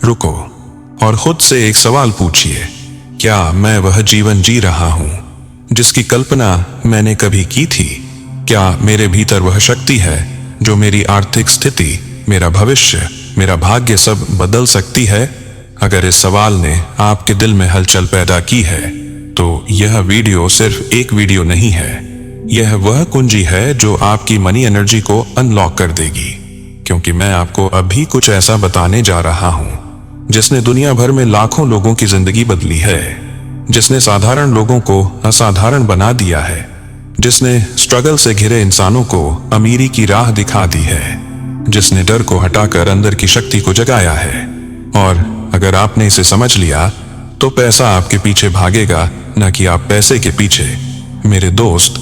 रुको और खुद से एक सवाल पूछिए, क्या मैं वह जीवन जी रहा हूं जिसकी कल्पना मैंने कभी की थी? क्या मेरे भीतर वह शक्ति है जो मेरी आर्थिक स्थिति, मेरा भविष्य, मेरा भाग्य सब बदल सकती है? अगर इस सवाल ने आपके दिल में हलचल पैदा की है तो यह वीडियो सिर्फ एक वीडियो नहीं है। यह वह कुंजी है जो आपकी मनी एनर्जी को अनलॉक कर देगी, क्योंकि मैं आपको अभी कुछ ऐसा बताने जा रहा हूं जिसने दुनिया भर में लाखों लोगों की जिंदगी बदली है, जिसने साधारण लोगों को असाधारण बना दिया है, जिसने स्ट्रगल से घिरे इंसानों को अमीरी की राह दिखा दी है, जिसने डर को हटाकर अंदर की शक्ति को जगाया है। और अगर आपने इसे समझ लिया तो पैसा आपके पीछे भागेगा, न कि आप पैसे के पीछे। मेरे दोस्त,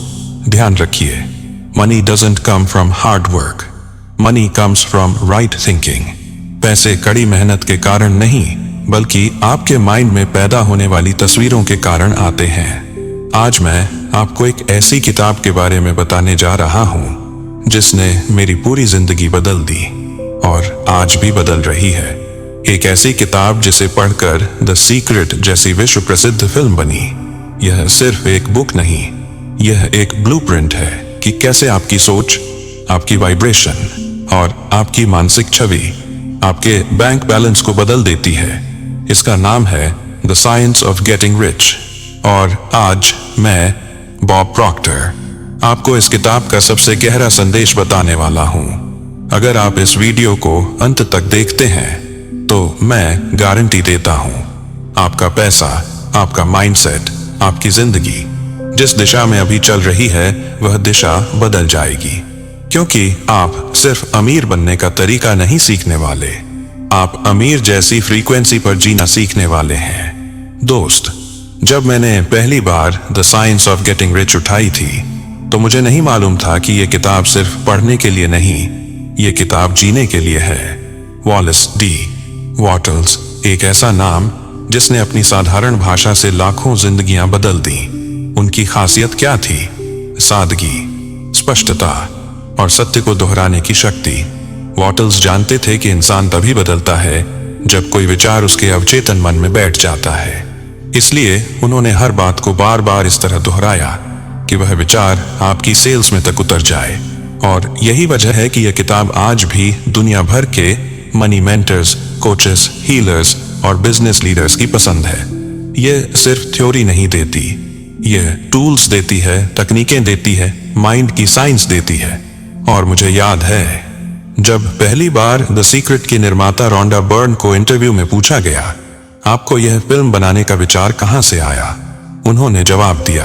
ध्यान रखिए, money doesn't come from hard work, money comes from right thinking. पैसे कड़ी मेहनत के कारण नहीं, बल्कि आपके माइंड में पैदा होने वाली तस्वीरों के कारण आते हैं। आज मैं आपको एक ऐसी किताब के बारे में बताने जा रहा हूं जिसने मेरी पूरी जिंदगी बदल दी और आज भी बदल रही है। एक ऐसी किताब जिसे पढ़कर द सीक्रेट जैसी विश्व प्रसिद्ध फिल्म बनी। यह सिर्फ एक बुक नहीं, यह एक ब्लूप्रिंट है कि कैसे आपकी सोच, आपकी वाइब्रेशन और आपकी मानसिक छवि आपके बैंक बैलेंस को बदल देती है। इसका नाम है the science of getting rich. और आज मैं, बॉब प्रॉक्टर, आपको इस किताब का सबसे गहरा संदेश बताने वाला हूं। अगर आप इस वीडियो को अंत तक देखते हैं तो मैं गारंटी देता हूं, आपका पैसा, आपका माइंडसेट, आपकी जिंदगी जिस दिशा में अभी चल रही है वह दिशा बदल जाएगी। क्योंकि आप सिर्फ अमीर बनने का तरीका नहीं सीखने वाले, आप अमीर जैसी फ्रीक्वेंसी पर जीना सीखने वाले हैं। दोस्त, जब मैंने पहली बार the science of getting rich उठाई थी तो मुझे नहीं मालूम था कि यह किताब सिर्फ पढ़ने के लिए नहीं, यह किताब जीने के लिए है। वॉलेस डी वॉटल्स, एक ऐसा नाम जिसने अपनी साधारण भाषा से लाखों जिंदगियां बदल दी। उनकी खासियत क्या थी? सादगी, स्पष्टता और सत्य को दोहराने की शक्ति। वॉटल्स जानते थे कि इंसान तभी बदलता है जब कोई विचार उसके अवचेतन मन में बैठ जाता है। इसलिए उन्होंने हर बात को बार बार इस तरह दोहराया कि वह विचार आपकी सेल्स में तक उतर जाए। और यही वजह है कि यह किताब आज भी दुनिया भर के मनी मेंटर्स, कोचेस, हीलर्स और बिजनेस लीडर्स की पसंद है। यह सिर्फ थ्योरी नहीं देती, यह टूल्स देती है, तकनीकें देती है, माइंड की साइंस देती है। और मुझे याद है जब पहली बार द सीक्रेट की निर्माता रोंडा बर्न को इंटरव्यू में पूछा गया, आपको यह फिल्म बनाने का विचार कहां से आया? उन्होंने जवाब दिया,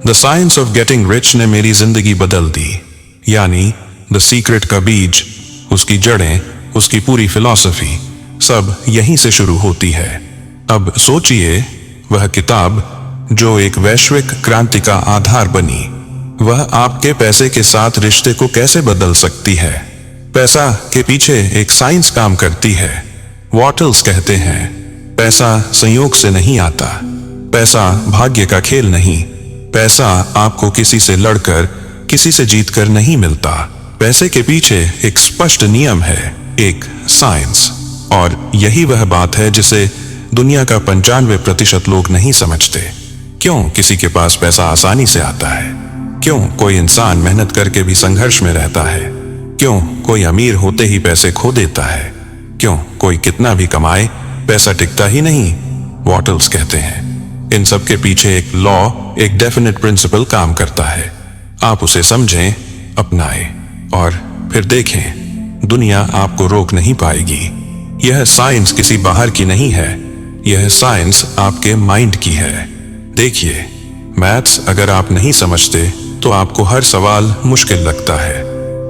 the science of getting rich ने मेरी जिंदगी बदल दी। यानी द सीक्रेट का बीज, उसकी जड़ें, उसकी पूरी फिलॉसफी सब यहीं से शुरू होती है। अब सोचिए, वह किताब जो एक वैश्विक क्रांति का आधार बनी, वह आपके पैसे के साथ रिश्ते को कैसे बदल सकती है? पैसा के पीछे एक साइंस काम करती है। वॉटल्स कहते हैं, पैसा संयोग से नहीं आता, पैसा भाग्य का खेल नहीं, पैसा आपको किसी से लड़कर, किसी से जीतकर नहीं मिलता। पैसे के पीछे एक स्पष्ट नियम है, एक साइंस। और यही वह बात है जिसे दुनिया का 95% लोग नहीं समझते। क्यों किसी के पास पैसा आसानी से आता है? क्यों कोई इंसान मेहनत करके भी संघर्ष में रहता है? क्यों कोई अमीर होते ही पैसे खो देता है? क्यों कोई कितना भी कमाए पैसा टिकता ही नहीं? वॉटल्स कहते हैं, इन सब के पीछे एक लॉ, एक डेफिनेट प्रिंसिपल काम करता है। आप उसे समझें, अपनाएं और फिर देखें, दुनिया आपको रोक नहीं पाएगी। यह साइंस किसी बाहर की नहीं है, यह साइंस आपके माइंड की है। देखिए, मैथ्स अगर आप नहीं समझते तो आपको हर सवाल मुश्किल लगता है,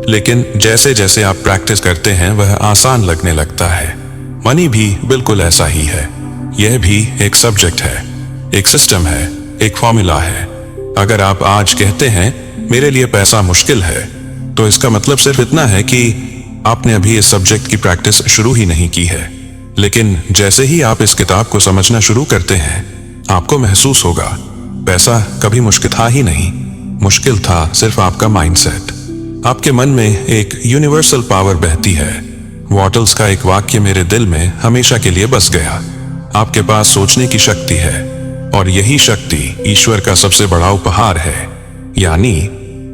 लेकिन जैसे जैसे आप प्रैक्टिस करते हैं वह आसान लगने लगता है। मनी भी बिल्कुल ऐसा ही है। यह भी एक सब्जेक्ट है, एक सिस्टम है, एक फॉर्मूला है। अगर आप आज कहते हैं मेरे लिए पैसा मुश्किल है, तो इसका मतलब सिर्फ इतना है कि आपने अभी इस सब्जेक्ट की प्रैक्टिस शुरू ही नहीं की है। लेकिन जैसे ही आप इस किताब को समझना शुरू करते हैं, आपको महसूस होगा पैसा कभी मुश्किल था ही नहीं, मुश्किल था सिर्फ आपका माइंडसेट। आपके मन में एक यूनिवर्सल पावर बहती है, वॉटल्स का एक वाक्य मेरे दिल में हमेशा के लिए बस गया। आपके पास सोचने की शक्ति है और यही शक्ति ईश्वर का सबसे बड़ा उपहार है। यानी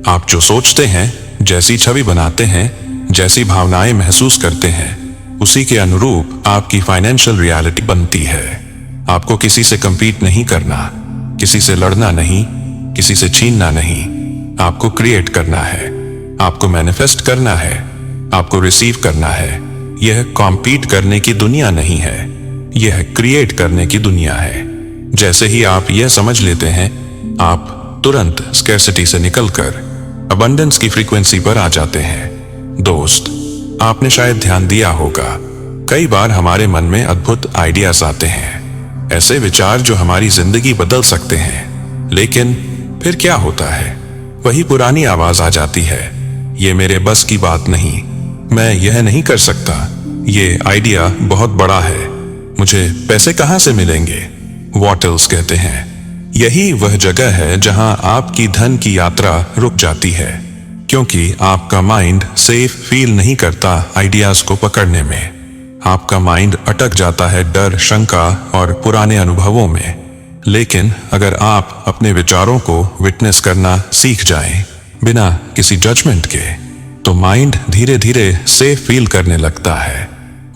आप जो सोचते हैं, जैसी छवि बनाते हैं, जैसी भावनाएं महसूस करते हैं, उसी के अनुरूप आपकी फाइनेंशियल रियलिटी बनती है। आपको किसी से कंपीट नहीं करना, किसी से लड़ना नहीं, किसी से छीनना नहीं। आपको क्रिएट करना है, आपको मैनिफेस्ट करना है, आपको रिसीव करना है। यह कॉम्पीट करने की दुनिया नहीं है, यह क्रिएट करने की दुनिया है। जैसे ही आप यह समझ लेते हैं, आप तुरंत स्कैर्सिटी से निकलकर अबंडेंस की फ्रीक्वेंसी पर आ जाते हैं। दोस्त, आपने शायद ध्यान दिया होगा, कई बार हमारे मन में अद्भुत आइडियाज आते हैं, ऐसे विचार जो हमारी जिंदगी बदल सकते हैं। लेकिन फिर क्या होता है? वही पुरानी आवाज आ जाती है, ये मेरे बस की बात नहीं, मैं यह नहीं कर सकता, ये आइडिया बहुत बड़ा है, मुझे पैसे कहां से मिलेंगे? वॉटल्स कहते हैं, यही वह जगह है जहां आपकी धन की यात्रा रुक जाती है, क्योंकि आपका माइंड सेफ फील नहीं करता आइडियाज को पकड़ने में। आपका माइंड अटक जाता है डर, शंका और पुराने अनुभवों में। लेकिन अगर आप अपने विचारों को विटनेस करना सीख जाएं, बिना किसी जजमेंट के, तो माइंड धीरे धीरे सेफ फील करने लगता है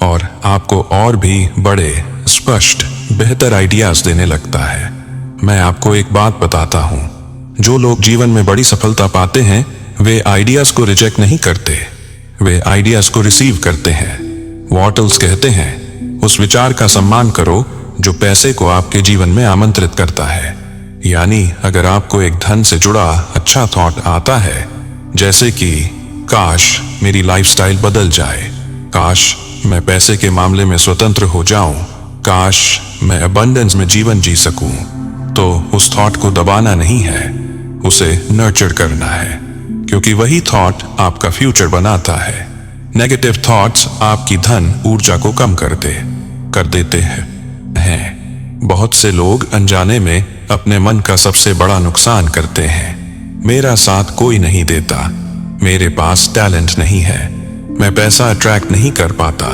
और आपको और भी बड़े, स्पष्ट, बेहतर आइडियाज देने लगता है। मैं आपको एक बात बताता हूं, जो लोग जीवन में बड़ी सफलता पाते हैं, वे आइडियाज को रिजेक्ट नहीं करते, वे आइडियाज को रिसीव करते हैं। वॉटल्स कहते हैं, उस विचार का सम्मान करो जो पैसे को आपके जीवन में आमंत्रित करता है। यानी अगर आपको एक धन से जुड़ा अच्छा थॉट आता है, जैसे कि काश मेरी लाइफस्टाइल बदल जाए, काश मैं पैसे के मामले में स्वतंत्र हो जाऊं, काश मैं अबंडेंस में जीवन जी सकूं, तो उस थॉट को दबाना नहीं है, उसे नर्चर करना है, क्योंकि वही थॉट आपका फ्यूचर बनाता है। नेगेटिव थॉट्स आपकी धन ऊर्जा को कम कर देते हैं। बहुत से लोग अनजाने में अपने मन का सबसे बड़ा नुकसान करते हैं। मेरा साथ कोई नहीं देता, मेरे पास टैलेंट नहीं है, मैं पैसा अट्रैक्ट नहीं कर पाता,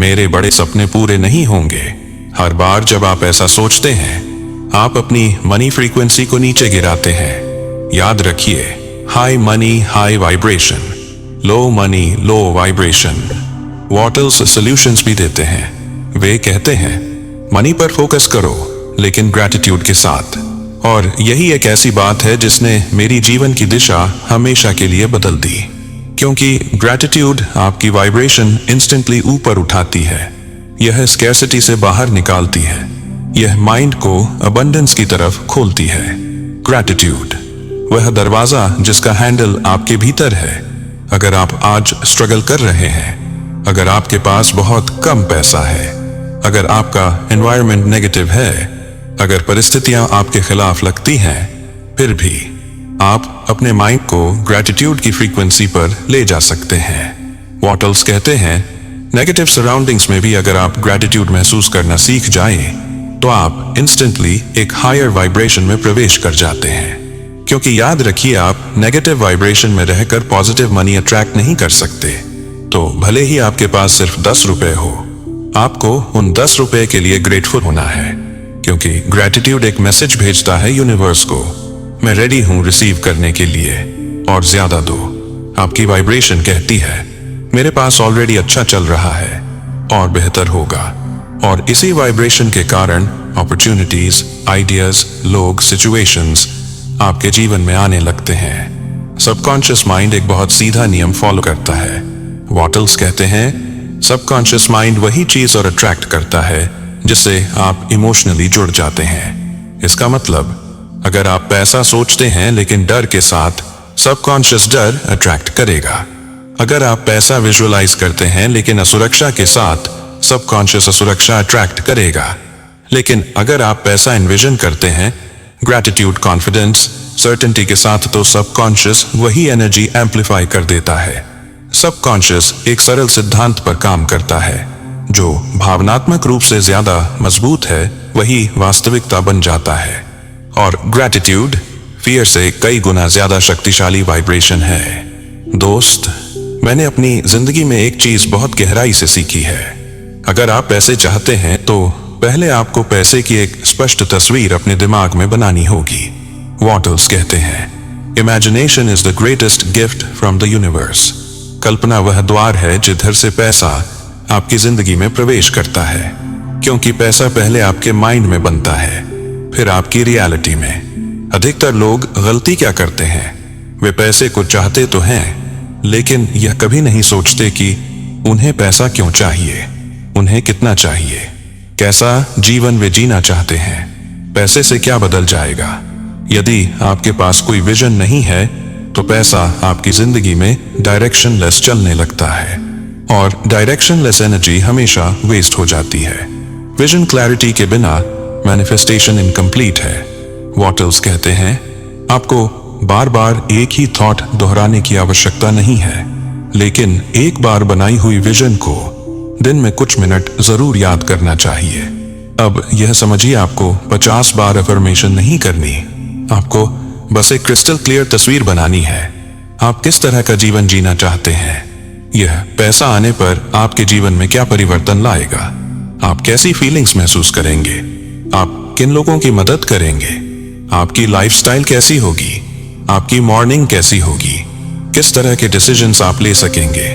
मेरे बड़े सपने पूरे नहीं होंगे। हर बार जब आप ऐसा सोचते हैं, आप अपनी मनी फ्रीक्वेंसी को नीचे गिराते हैं। याद रखिए, हाई मनी हाई वाइब्रेशन, लो मनी लो वाइब्रेशन। वॉटल्स सॉल्यूशंस भी देते हैं। वे कहते हैं, मनी पर फोकस करो, लेकिन ग्रैटिट्यूड के साथ। और यही एक ऐसी बात है जिसने मेरी जीवन की दिशा हमेशा के लिए बदल दी, क्योंकि ग्रैटिट्यूड आपकी वाइब्रेशन इंस्टेंटली ऊपर उठाती है। यह स्कैर्सिटी से बाहर निकालती है, यह माइंड को अबंडेंस की तरफ खोलती है। ग्रैटिट्यूड, वह दरवाजा जिसका हैंडल आपके भीतर है। अगर आप आज स्ट्रगल कर रहे हैं, अगर आपके पास बहुत कम पैसा है, अगर आपका एनवायरनमेंट नेगेटिव है, अगर परिस्थितियां आपके खिलाफ लगती हैं, फिर भी आप अपने माइंड को ग्रैटिट्यूड की फ्रीक्वेंसी पर ले जा सकते हैं। वॉटल्स कहते हैं, नेगेटिव सराउंडिंग्स में भी अगर आप ग्रैटिट्यूड महसूस करना सीख जाएं, तो आप इंस्टेंटली एक हायर वाइब्रेशन में प्रवेश कर जाते हैं। क्योंकि याद रखिए, आप नेगेटिव वाइब्रेशन में रहकर पॉजिटिव मनी अट्रैक्ट नहीं कर सकते। तो भले ही आपके पास सिर्फ 10 रुपए हो, आपको उन 10 रुपए के लिए ग्रेटफुल होना है, क्योंकि ग्रैटिट्यूड एक मैसेज भेजता है यूनिवर्स को, मैं रेडी हूं रिसीव करने के लिए, और ज्यादा दो। आपकी वाइब्रेशन कहती है, मेरे पास ऑलरेडी अच्छा चल रहा है और बेहतर होगा। और इसी वाइब्रेशन के कारण अपॉर्चुनिटीज, आइडियाज, लोग, सिचुएशंस आपके जीवन में आने लगते हैं। सबकॉन्शियस माइंड एक बहुत सीधा नियम फॉलो करता है। वॉटल्स कहते हैं, सबकॉन्शियस माइंड वही चीज और अट्रैक्ट करता है जिससे आप इमोशनली जुड़ जाते हैं। इसका मतलब, अगर आप पैसा सोचते हैं लेकिन डर के साथ, सबकॉन्शियस डर अट्रैक्ट करेगा। अगर आप पैसा विजुअलाइज करते हैं लेकिन असुरक्षा के साथ, सबकॉन्शियस असुरक्षा अट्रैक्ट करेगा। लेकिन अगर आप पैसा इन्विजन करते हैं, ग्रैटिट्यूड, कॉन्फिडेंस, सर्टेनिटी के साथ, तो सबकॉन्शियस वही एनर्जी एम्पलीफाई कर देता है। सबकॉन्शियस एक सरल सिद्धांत पर काम करता है, जो भावनात्मक रूप से ज्यादा मजबूत है, वही वास्तविकता बन जाता है। और ग्रैटिट्यूड फियर से कई गुना ज्यादा शक्तिशाली वाइब्रेशन है। दोस्त, मैंने अपनी जिंदगी में एक चीज बहुत गहराई से सीखी है। अगर आप पैसे चाहते हैं तो पहले आपको पैसे की एक स्पष्ट तस्वीर अपने दिमाग में बनानी होगी। वॉटल्स कहते हैं, imagination is the greatest gift from the universe. कल्पना वह द्वार है जिधर से पैसा आपकी जिंदगी में प्रवेश करता है, क्योंकि पैसा पहले आपके माइंड में बनता है, फिर आपकी रियलिटी में। अधिकतर लोग गलती क्या करते हैं, वे पैसे को चाहते तो हैं, लेकिन यह कभी नहीं सोचते कि उन्हें पैसा क्यों चाहिए, उन्हें कितना चाहिए, कैसा जीवन वे जीना चाहते हैं, पैसे से क्या बदल जाएगा। यदि आपके पास कोई विजन नहीं है तो पैसा आपकी जिंदगी में डायरेक्शनलेस चलने लगता है, और डायरेक्शनलेस एनर्जी हमेशा वेस्ट हो जाती है। विजन क्लैरिटी के बिना मैनिफेस्टेशन इनकम्प्लीट है। वॉटल्स कहते हैं, आपको बार बार एक ही थॉट दोहराने की आवश्यकता नहीं है, लेकिन एक बार बनाई हुई विजन को दिन में कुछ मिनट जरूर याद करना चाहिए। अब यह समझिए, आपको 50 बार अफर्मेशन नहीं करनी, आपको बस एक क्रिस्टल क्लियर तस्वीर बनानी है। आप किस तरह का जीवन जीना चाहते हैं, यह पैसा आने पर आपके जीवन में क्या परिवर्तन लाएगा, आप कैसी फीलिंग्स महसूस करेंगे, आप किन लोगों की मदद करेंगे, आपकी लाइफस्टाइल कैसी होगी, आपकी मॉर्निंग कैसी होगी, किस तरह के डिसीजंस आप ले सकेंगे।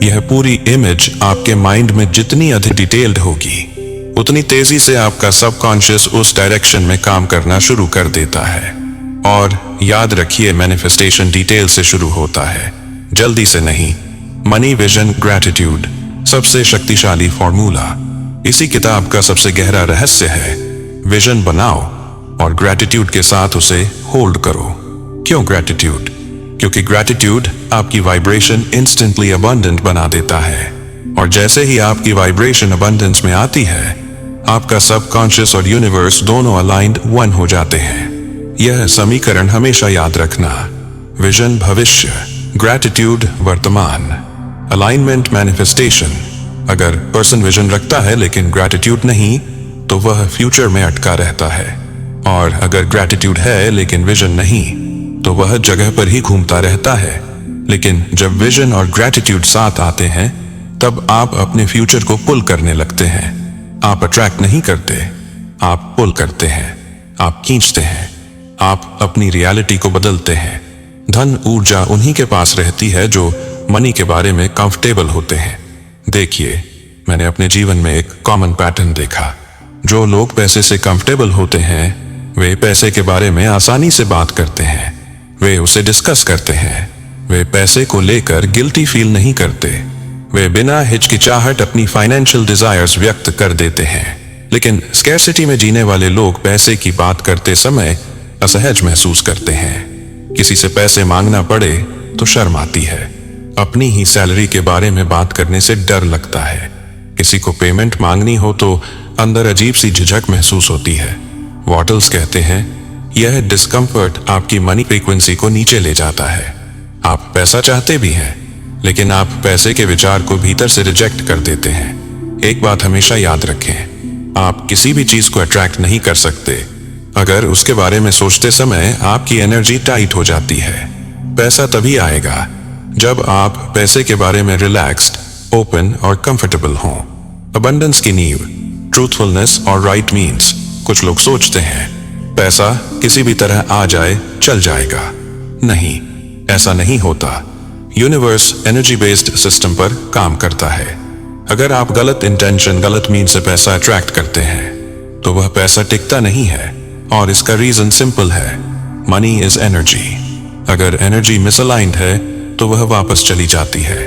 यह पूरी इमेज आपके माइंड में जितनी अधिक डिटेल्ड होगी, उतनी तेजी से आपका सबकॉन्शियस उस डायरेक्शन में काम करना शुरू कर देता है। और याद रखिए, मैनिफेस्टेशन डिटेल से शुरू होता है, जल्दी से नहीं। मनी, विजन, ग्रैटिट्यूड, सबसे शक्तिशाली फॉर्मूला। इसी किताब का सबसे गहरा रहस्य है, विजन बनाओ और ग्रैटिट्यूड के साथ उसे होल्ड करो। क्यों ग्रैटिट्यूड? क्योंकि ग्रैटिट्यूड आपकी वाइब्रेशन इंस्टेंटली अबंडेंट बना देता है, और जैसे ही आपकी वाइब्रेशन अबंडेंस में आती है, आपका सबकॉन्शियस और यूनिवर्स दोनों अलाइंड वन हो जाते हैं। यह समीकरण हमेशा याद रखना, विजन भविष्य, ग्रैटिट्यूड वर्तमान, अलाइनमेंट मैनिफेस्टेशन। अगर पर्सन विजन रखता है लेकिन ग्रैटिट्यूड नहीं, तो वह फ्यूचर में अटका रहता है, और अगर ग्रैटिट्यूड है लेकिन विजन नहीं, तो वह जगह पर ही घूमता रहता है। लेकिन जब विजन और ग्रैटिट्यूड साथ आते हैं, तब आप अपने फ्यूचर को पुल करने लगते हैं। आप अट्रैक्ट नहीं करते, आप पुल करते हैं, आप खींचते हैं, आप अपनी रियलिटी को बदलते हैं। धन ऊर्जा उन्हीं के पास रहती है जो मनी के बारे में कंफर्टेबल होते हैं। देखिए, मैंने अपने जीवन में एक कॉमन पैटर्न देखा। जो लोग पैसे से कंफर्टेबल होते हैं, वे पैसे के बारे में आसानी से बात करते हैं, वे उसे डिस्कस करते हैं, वे पैसे को लेकर गिल्टी फील नहीं करते, वे बिना हिचकिचाहट अपनी फाइनेंशियल डिजायर्स व्यक्त कर देते हैं। लेकिन स्कैरसिटी में जीने वाले लोग पैसे की बात करते समय असहज महसूस करते हैं। किसी से पैसे मांगना पड़े तो शर्म आती है, अपनी ही सैलरी के बारे में बात करने से डर लगता है, किसी को पेमेंट मांगनी हो तो अंदर अजीब सी झिझक महसूस होती है। वॉटल्स कहते हैं, यह डिस्कम्फर्ट आपकी मनी फ्रीक्वेंसी को नीचे ले जाता है। आप पैसा चाहते भी हैं, लेकिन आप पैसे के विचार को भीतर से रिजेक्ट कर देते हैं। एक बात हमेशा याद रखें, आप किसी भी चीज को अट्रैक्ट नहीं कर सकते अगर उसके बारे में सोचते समय आपकी एनर्जी टाइट हो जाती है। पैसा तभी आएगा जब आप पैसे के बारे में रिलैक्स्ड, ओपन और कंफर्टेबल हों। अबंडेंस की नींव, ट्रूथफुलनेस और राइट मीन्स। कुछ लोग सोचते हैं पैसा किसी भी तरह आ जाए चल जाएगा। नहीं, ऐसा नहीं होता। यूनिवर्स एनर्जी बेस्ड सिस्टम पर काम करता है। अगर आप गलत इंटेंशन, गलत मीन से पैसा अट्रैक्ट करते हैं, तो वह पैसा टिकता नहीं है, और इसका रीजन सिंपल है, मनी इज एनर्जी। अगर एनर्जी मिसअलाइंड है तो वह वापस चली जाती है।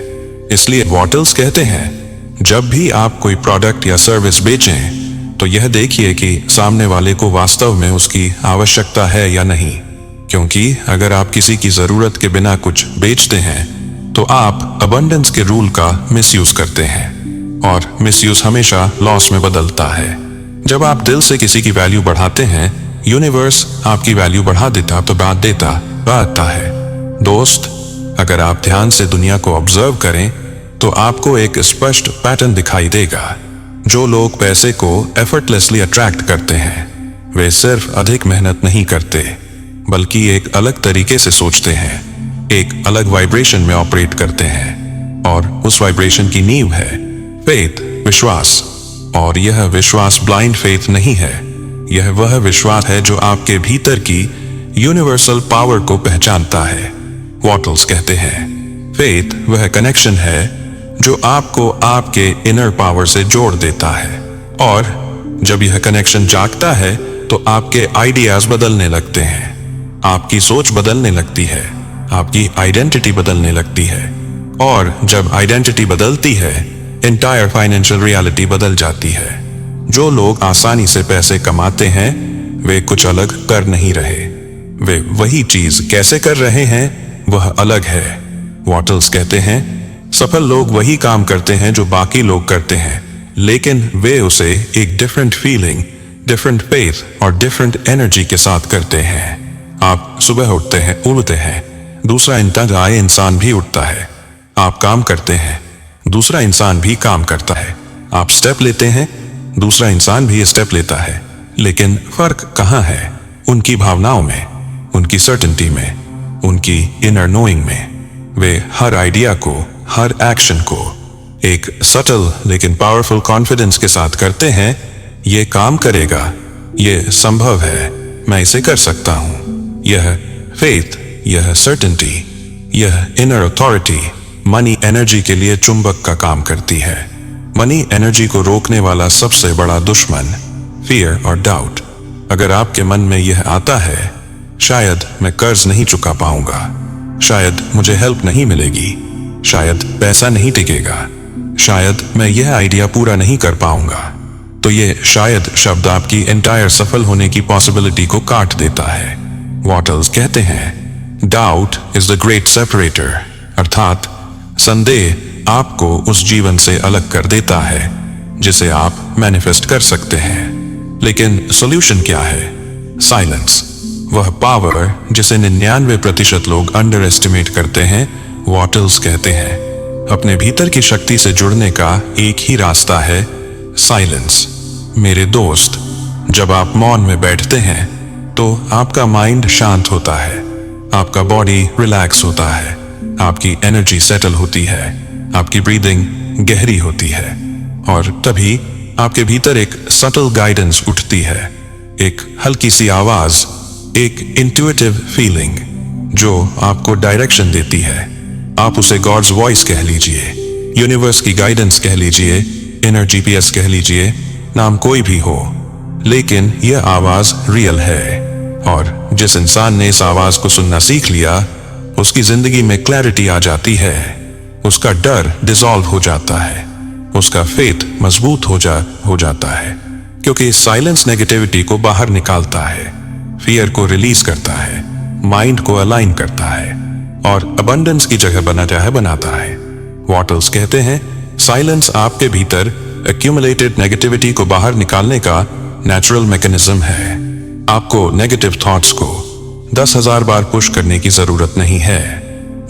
इसलिए वॉटल्स कहते हैं, जब भी आप कोई प्रोडक्ट या सर्विस बेचें तो यह देखिए कि सामने वाले को वास्तव में उसकी आवश्यकता है या नहीं, क्योंकि अगर आप किसी की जरूरत के बिना कुछ बेचते हैं तो आप अबंडेंस के रूल का मिसयूज करते हैं, और मिसयूज हमेशा लॉस में बदलता है। जब आप दिल से किसी की वैल्यू बढ़ाते हैं, यूनिवर्स आपकी वैल्यू बढ़ा देता तो बात देता है। दोस्त, अगर आप ध्यान से दुनिया को ऑब्जर्व करें तो आपको एक स्पष्ट पैटर्न दिखाई देगा। जो लोग पैसे को एफर्टलेसली अट्रैक्ट करते हैं, वे सिर्फ अधिक मेहनत नहीं करते, बल्कि एक अलग तरीके से सोचते हैं, एक अलग वाइब्रेशन में ऑपरेट करते हैं। और उस वाइब्रेशन की नींव है फेथ, विश्वास। और यह विश्वास ब्लाइंड फेथ नहीं है, यह वह विश्वास है जो आपके भीतर की यूनिवर्सल पावर को पहचानता है। वॉटल्स कहते हैं फेथ वह कनेक्शन है जो आपको आपके इनर पावर से जोड़ देता है, और जब यह कनेक्शन जागता है तो आपके आइडियाज बदलने लगते हैं, आपकी सोच बदलने लगती है, आपकी आइडेंटिटी बदलने लगती है, और जब आइडेंटिटी बदलती है एंटायर फाइनेंशियल रियलिटी बदल जाती है। जो लोग आसानी से पैसे कमाते हैं वे कुछ अलग कर नहीं रहे, वे वही चीज कैसे कर रहे हैं वह अलग है। वॉटल्स कहते हैं सफल लोग वही काम करते हैं जो बाकी लोग करते हैं, लेकिन वे उसे एक डिफरेंट फीलिंग, डिफरेंट फेथ और डिफरेंट एनर्जी के साथ करते हैं। आप सुबह उठते हैं, दूसरा इंसान भी उठता है। आप काम करते हैं, दूसरा इंसान भी काम करता है। आप स्टेप लेते हैं, दूसरा इंसान भी स्टेप लेता है। लेकिन फर्क कहाँ है? उनकी भावनाओं में, उनकी सर्टेनिटी में, उनकी इनर नोइंग में। वे हर आइडिया को, हर एक्शन को एक सटल लेकिन पावरफुल कॉन्फिडेंस के साथ करते हैं। ये काम करेगा, ये संभव है, मैं इसे कर सकता हूं। यह फेथ, यह सर्टेनिटी, यह इनर अथॉरिटी मनी एनर्जी के लिए चुंबक का काम करती है। मनी एनर्जी को रोकने वाला सबसे बड़ा दुश्मन फियर और डाउट। अगर आपके मन में यह आता है शायद मैं कर्ज नहीं चुका पाऊंगा, शायद मुझे हेल्प नहीं मिलेगी, शायद पैसा नहीं टिकेगा, शायद मैं यह आइडिया पूरा नहीं कर पाऊंगा, तो ये शायद शब्द आपकी एंटायर सफल होने की पॉसिबिलिटी को काट देता है। वॉटल्स कहते हैं doubt is the great separator, अर्थात संदेह आपको उस जीवन से अलग कर देता है जिसे आप मैनिफेस्ट कर सकते हैं। लेकिन सॉल्यूशन क्या है? साइलेंस, वह पावर जिसे 99% लोग अंडर एस्टिमेट करते हैं। वॉटल्स कहते हैं अपने भीतर की शक्ति से जुड़ने का एक ही रास्ता है, साइलेंस। मेरे दोस्त, जब आप मौन में बैठते हैं तो आपका माइंड शांत होता है, आपका बॉडी रिलैक्स होता है, आपकी एनर्जी सेटल होती है, आपकी ब्रीदिंग गहरी होती है, और तभी आपके भीतर एक सटल गाइडेंस उठती है, एक हल्की सी आवाज, एक इंट्यूटिव फीलिंग जो आपको डायरेक्शन देती है। आप उसे गॉड्स वॉइस कह लीजिए, यूनिवर्स की गाइडेंस कह लीजिए, इनर जीपीएस कह लीजिए, नाम कोई भी हो, लेकिन यह आवाज रियल है। और जिस इंसान ने इस आवाज को सुनना सीख लिया उसकी जिंदगी में क्लैरिटी आ जाती है, उसका डर डिसॉल्व हो जाता है, उसका फेथ मजबूत हो जाता है, क्योंकि साइलेंस नेगेटिविटी को बाहर निकालता है, फियर को रिलीज करता है, माइंड को अलाइन करता है और अबंडेंस की जगह बनाता है। वॉटल्स कहते हैं साइलेंस आपके भीतर एक्यूमुलेटेड नेगेटिविटी को बाहर निकालने का नेचुरल मैकेनिज्म है। आपको नेगेटिव थॉट्स को 10,000 बार पुश करने की जरूरत नहीं है,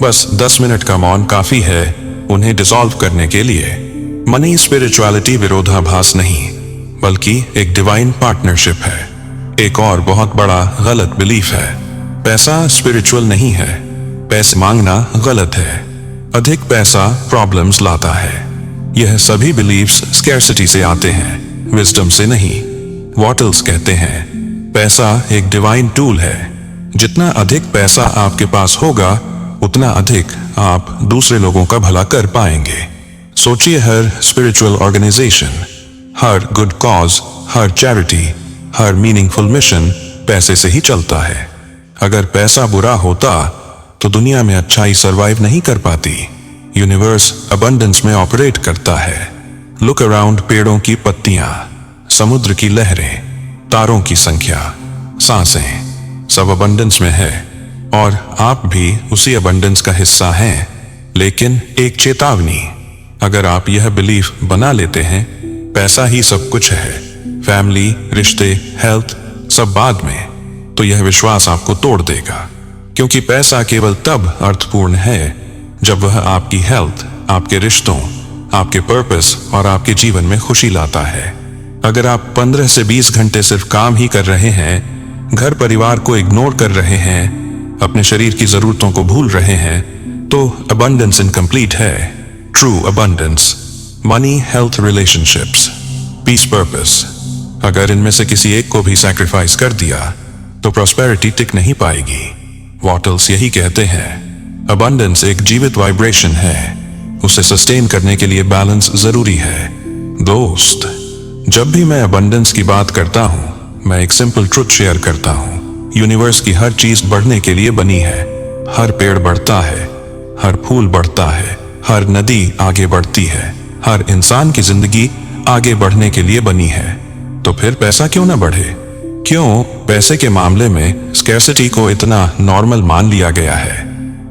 बस 10 मिनट का मौन काफी है उन्हें डिसॉल्व करने के लिए। मनी स्पिरिचुअलिटी विरोधाभास नहीं बल्कि एक डिवाइन पार्टनरशिप है। एक और बहुत बड़ा गलत बिलीफ है, पैसा स्पिरिचुअल नहीं है, पैसे मांगना गलत है, अधिक पैसा प्रॉब्लम्स लाता है। यह सभी बिलीफ्स स्कैर्सिटी से आते हैं, विजडम से नहीं। वॉटल्स कहते हैं पैसा एक डिवाइन टूल है, जितना अधिक पैसा आपके पास होगा उतना अधिक आप दूसरे लोगों का भला कर पाएंगे। सोचिए हर spiritual organisation, her good cause, हर चैरिटी, हर मीनिंगफुल मिशन पैसे से ही चलता है। अगर पैसा बुरा होता तो दुनिया में अच्छाई सरवाइव नहीं कर पाती। यूनिवर्स अबंडेंस में ऑपरेट करता है। लुक अराउंड, पेड़ों की पत्तियां, समुद्र की लहरें, तारों की संख्या, सांसें, सब अबंडेंस में है और आप भी उसी अबंडेंस का हिस्सा हैं। लेकिन एक चेतावनी, अगर आप यह बिलीफ बना लेते हैं पैसा ही सब कुछ है, फैमिली, रिश्ते, हेल्थ सब बाद में, तो यह विश्वास आपको तोड़ देगा। क्योंकि पैसा केवल तब अर्थपूर्ण है जब वह आपकी हेल्थ, आपके रिश्तों, आपके पर्पस और आपके जीवन में खुशी लाता है। अगर आप 15 से 20 घंटे सिर्फ काम ही कर रहे हैं, घर परिवार को इग्नोर कर रहे हैं, अपने शरीर की जरूरतों को भूल रहे हैं, तो अबंडेंस इनकम्प्लीट है। True abundance, money, health, relationships, peace, purpose. अगर इनमें से किसी एक को भी सैक्रिफाइस कर दिया तो प्रॉस्पेरिटी टिक नहीं पाएगी। वॉटल्स यही कहते हैं, अबंडेंस एक जीवित वाइब्रेशन है, उसे सस्टेन करने के लिए बैलेंस जरूरी है। दोस्त, जब भी मैं अबंडेंस की बात करता हूं, मैं एक सिंपल ट्रुथ शेयर करता हूं। यूनिवर्स की हर चीज बढ़ने के लिए बनी है। हर पेड़ बढ़ता है, हर फूल बढ़ता है, हर नदी आगे बढ़ती है, हर इंसान की जिंदगी आगे बढ़ने के लिए बनी है। तो फिर पैसा क्यों ना बढ़े? क्यों पैसे के मामले में स्कैर्सिटी को इतना नॉर्मल मान लिया गया है?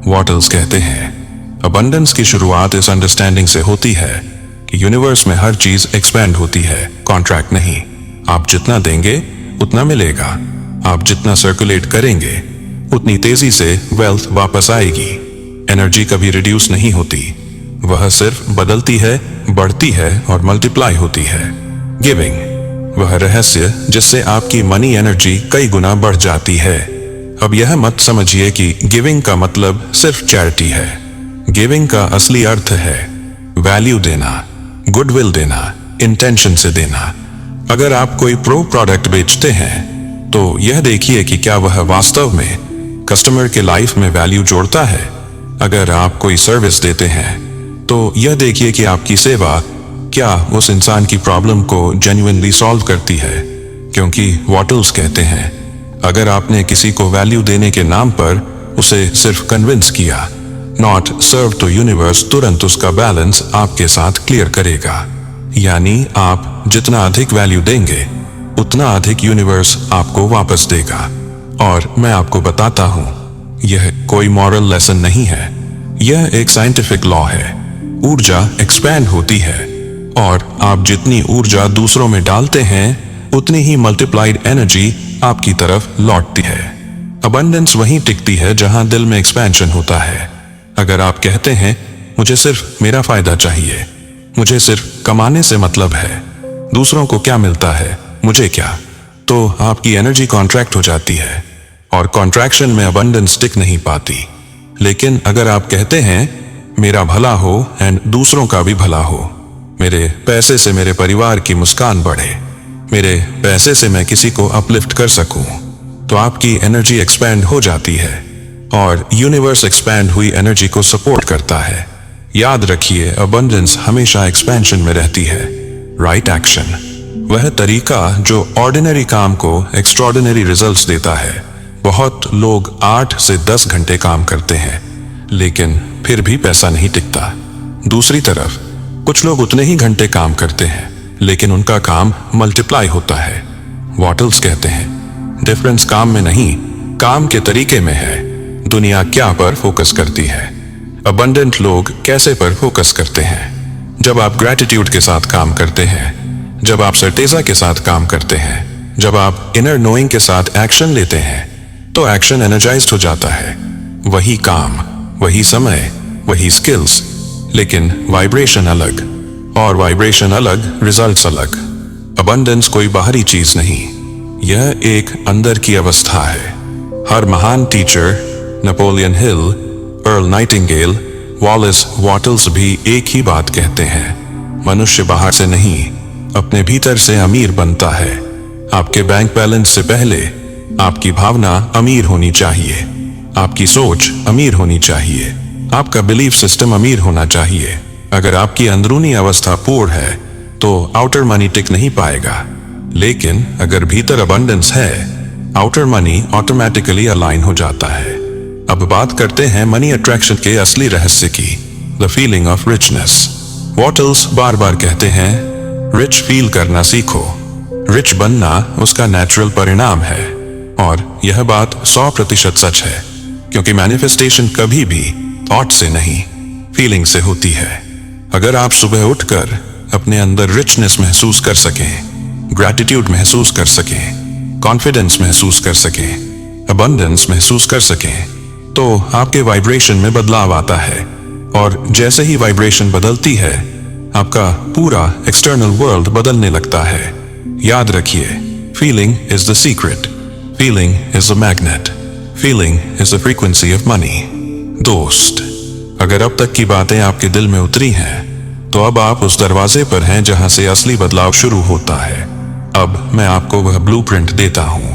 वॉटल्स कहते हैं, अबंडेंस की शुरुआत इस अंडरस्टैंडिंग से होती है कि यूनिवर्स में हर चीज एक्सपैंड होती है, कॉन्ट्रैक्ट नहीं। आप जितना देंगे उतना मिलेगा। आप जितना सर्कुलेट करेंगे उतनी तेजी से वेल्थ वापस आएगी। एनर्जी कभी रिड्यूस नहीं होती, वह सिर्फ बदलती है, बढ़ती है और मल्टीप्लाई होती है। गिविंग, वह रहस्य जिससे आपकी मनी एनर्जी कई गुना बढ़ जाती है। अब यह मत समझिए कि गिविंग का मतलब सिर्फ चैरिटी है। गिविंग का असली अर्थ है वैल्यू देना, गुडविल देना, इंटेंशन से देना। अगर आप कोई प्रो प्रोडक्ट बेचते हैं तो यह देखिए कि क्या वह वास्तव में कस्टमर के लाइफ में वैल्यू जोड़ता है। अगर आप कोई सर्विस देते हैं तो यह देखिए कि आपकी सेवा क्या उस इंसान की प्रॉब्लम को जेन्युइनली सॉल्व करती है। क्योंकि वॉटल्स कहते हैं, अगर आपने किसी को वैल्यू देने के नाम पर उसे सिर्फ कन्विंस किया, नॉट सर्व, तो यूनिवर्स तुरंत उसका बैलेंस आपके साथ क्लियर करेगा। यानी आप जितना अधिक वैल्यू देंगे उतना अधिक यूनिवर्स आपको वापस देगा। और मैं आपको बताता हूं, यह कोई मॉरल लेसन नहीं है, यह एक साइंटिफिक लॉ है। ऊर्जा एक्सपैंड होती है और आप जितनी ऊर्जा दूसरों में डालते हैं उतनी ही मल्टीप्लाइड एनर्जी आपकी तरफ लौटती है। अबंडेंस वहीं टिकती है जहां दिल में एक्सपेंशन होता है। अगर आप कहते हैं, मुझे सिर्फ मेरा फायदा चाहिए, मुझे सिर्फ कमाने से मतलब है, दूसरों को क्या मिलता है, मुझे क्या, तो आपकी एनर्जी कॉन्ट्रैक्ट हो जाती है और कॉन्ट्रैक्शन में अबंडेंस टिक नहीं पाती। लेकिन अगर आप कहते हैं, मेरा भला हो एंड दूसरों का भी भला हो, मेरे पैसे से मेरे परिवार की मुस्कान बढ़े, मेरे पैसे से मैं किसी को अपलिफ्ट कर सकूं, तो आपकी एनर्जी एक्सपैंड हो जाती है और यूनिवर्स एक्सपैंड हुई एनर्जी को सपोर्ट करता है। याद रखिए, अबंडेंस हमेशा एक्सपेंशन में रहती है। राइट एक्शन, वह तरीका जो ऑर्डिनरी काम को एक्स्ट्रॉर्डिनरी रिजल्ट्स देता है। बहुत लोग 8 से 10 घंटे काम करते हैं लेकिन फिर भी पैसा नहीं टिकता। दूसरी तरफ कुछ लोग उतने ही घंटे काम करते हैं लेकिन उनका काम मल्टीप्लाई होता है। वॉटल्स कहते हैं, डिफरेंस काम में नहीं, काम के तरीके में है। दुनिया क्या पर फोकस करती है, अबंडेंट लोग कैसे पर फोकस करते हैं। जब आप ग्रैटिट्यूड के साथ काम करते हैं, जब आप सर्टेजा के साथ काम करते हैं, जब आप इनर नोइंग के साथ एक्शन लेते हैं, तो एक्शन एनर्जाइज्ड हो जाता है। वही काम, वही समय, वही स्किल्स, लेकिन वाइब्रेशन अलग, और वाइब्रेशन अलग, रिजल्ट्स अलग। अबंडेंस कोई बाहरी चीज नहीं, यह एक अंदर की अवस्था है। हर महान teacher, Napoleon Hill, Earl Nightingale, Wallace Wattles भी एक ही बात कहते हैं, मनुष्य बाहर से नहीं, अपने भीतर से अमीर बनता है। आपके बैंक बैलेंस से पहले आपकी भावना अमीर होनी चाहिए, आपकी सोच अमीर होनी चाहिए, आपका बिलीफ सिस्टम अमीर होना चाहिए। अगर आपकी अंदरूनी अवस्था पूर्ण है तो आउटर मनी टिक नहीं पाएगा, लेकिन अगर भीतर अबंडेंस है, आउटर मनी ऑटोमेटिकली अलाइन हो जाता है। अब बात करते हैं मनी अट्रैक्शन के असली रहस्य की, द फीलिंग ऑफ रिचनेस। वॉटल्स बार बार कहते हैं, रिच फील करना सीखो। रिच बनना उसका नेचुरल परिणाम है और यह बात 100% सच है, क्योंकि मैनिफेस्टेशन कभी भी थॉट से नहीं, फीलिंग से होती है। अगर आप सुबह उठकर अपने अंदर रिचनेस महसूस कर सकें, ग्रैटिट्यूड महसूस कर सकें, कॉन्फिडेंस महसूस कर सकें, अबंडेंस महसूस कर सकें, तो आपके वाइब्रेशन में बदलाव आता है और जैसे ही वाइब्रेशन बदलती है, आपका पूरा एक्सटर्नल वर्ल्ड बदलने लगता है। याद रखिए, feeling is the secret, feeling is the magnet, feeling is the frequency of money. दोस्त, अगर अब तक की बातें आपके दिल में उतरी हैं, तो अब आप उस दरवाजे पर हैं जहां से असली बदलाव शुरू होता है। अब मैं आपको वह ब्लूप्रिंट देता हूं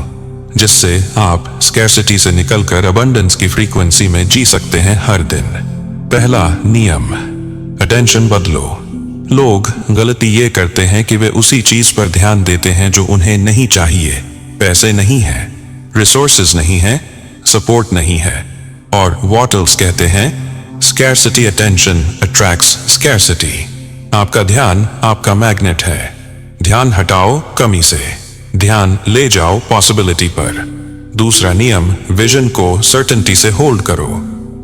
जिससे आप स्कैर्सिटी से निकलकर अबंडेंस की फ्रीक्वेंसी में जी सकते हैं हर दिन। पहला नियम, अटेंशन बदलो। लोग गलती ये करते हैं कि वे उसी चीज पर ध्यान देते हैं जो उन्हें नहीं चाहिए। पैसे नहीं है, रिसोर्सेज नहीं है, सपोर्ट नहीं है, और वॉटल्स कहते हैं स्कैर्सिटी अटेंशन अट्रैक्ट्स स्कैर्सिटी। आपका ध्यान आपका मैग्नेट है। ध्यान हटाओ कमी से, ध्यान ले जाओ पॉसिबिलिटी पर। दूसरा नियम, विजन को सर्टेनिटी से होल्ड करो।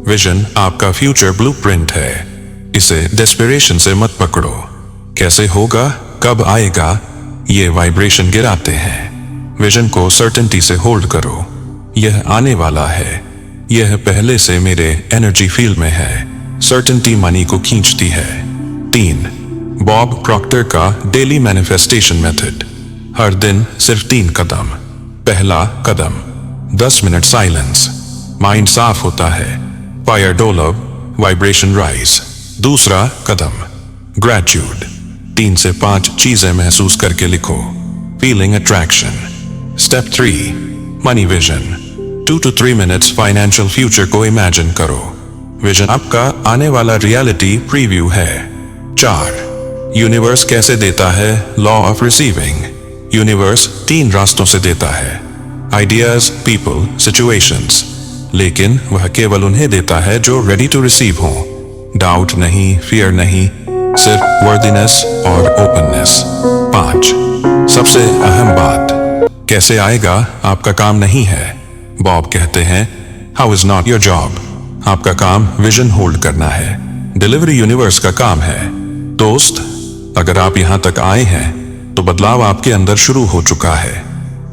विजन आपका फ्यूचर ब्लूप्रिंट है, इसे डेस्परेशन से मत पकड़ो। कैसे होगा, कब आएगा, ये वाइब्रेशन गिराते हैं। विजन को सर्टेनिटी से होल्ड करो। यह आने वाला है, यह पहले से मेरे एनर्जी फील्ड में है। सर्टेनिटी मनी को खींचती है। 3, बॉब प्रॉक्टर का डेली मैनिफेस्टेशन मेथड। हर दिन सिर्फ 3 कदम। पहला कदम, 10 मिनट साइलेंस, माइंड साफ होता है, फायर डोलव, वाइब्रेशन राइज। दूसरा कदम, ग्रैटिट्यूड, 3 से 5 चीजें महसूस करके लिखो, feeling attraction. Step 3, money vision, 2 to 3 minutes financial future को इमेजिन करो। विजन आपका आने वाला रियलिटी प्रीव्यू है। 4, यूनिवर्स कैसे देता है, लॉ ऑफ रिसीविंग। यूनिवर्स 3 रास्तों से देता है, आइडियाज, पीपल, सिचुएशंस, लेकिन वह केवल उन्हें देता है जो रेडी टू रिसीव हो। डाउट नहीं, फियर नहीं, सिर्फ वर्दीनेस और ओपननेस। 5, सबसे अहम बात, कैसे आएगा आपका काम नहीं है। बॉब कहते हैं how is not your job. आपका काम विजन होल्ड करना है, डिलीवरी यूनिवर्स का काम है। दोस्त, अगर आप यहां तक आए हैं तो बदलाव आपके अंदर शुरू हो चुका है।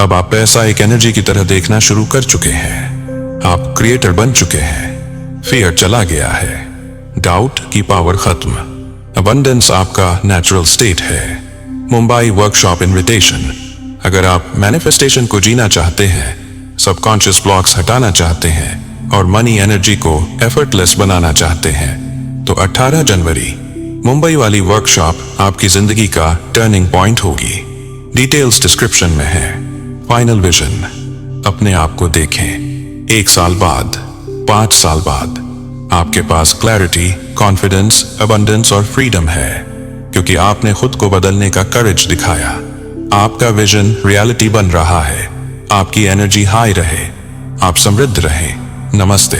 अब आप पैसा एक एनर्जी की तरह देखना शुरू कर चुके हैं। आप क्रिएटर बन चुके हैं। फियर चला गया है, डाउट की पावर खत्म। अबंडेंस आपका नेचुरल स्टेट है। Mumbai workshop invitation. अगर आप मैनिफेस्टेशन को जीना चाहते हैं, सबकॉन्शियस ब्लॉक्स हटाना चाहते हैं और मनी एनर्जी को एफर्टलेस बनाना चाहते हैं, तो 18 जनवरी मुंबई वाली वर्कशॉप आपकी जिंदगी का टर्निंग पॉइंट होगी। डिटेल्स डिस्क्रिप्शन में है। फाइनल विजन, अपने आप को देखें 1 साल बाद, 5 साल बाद आपके पास क्लैरिटी, कॉन्फिडेंस, अबंडेंस और फ्रीडम है, क्योंकि आपने खुद को बदलने का करेज दिखाया। आपका विजन रियलिटी बन रहा है। आपकी एनर्जी हाई रहे, आप समृद्ध रहे। नमस्ते।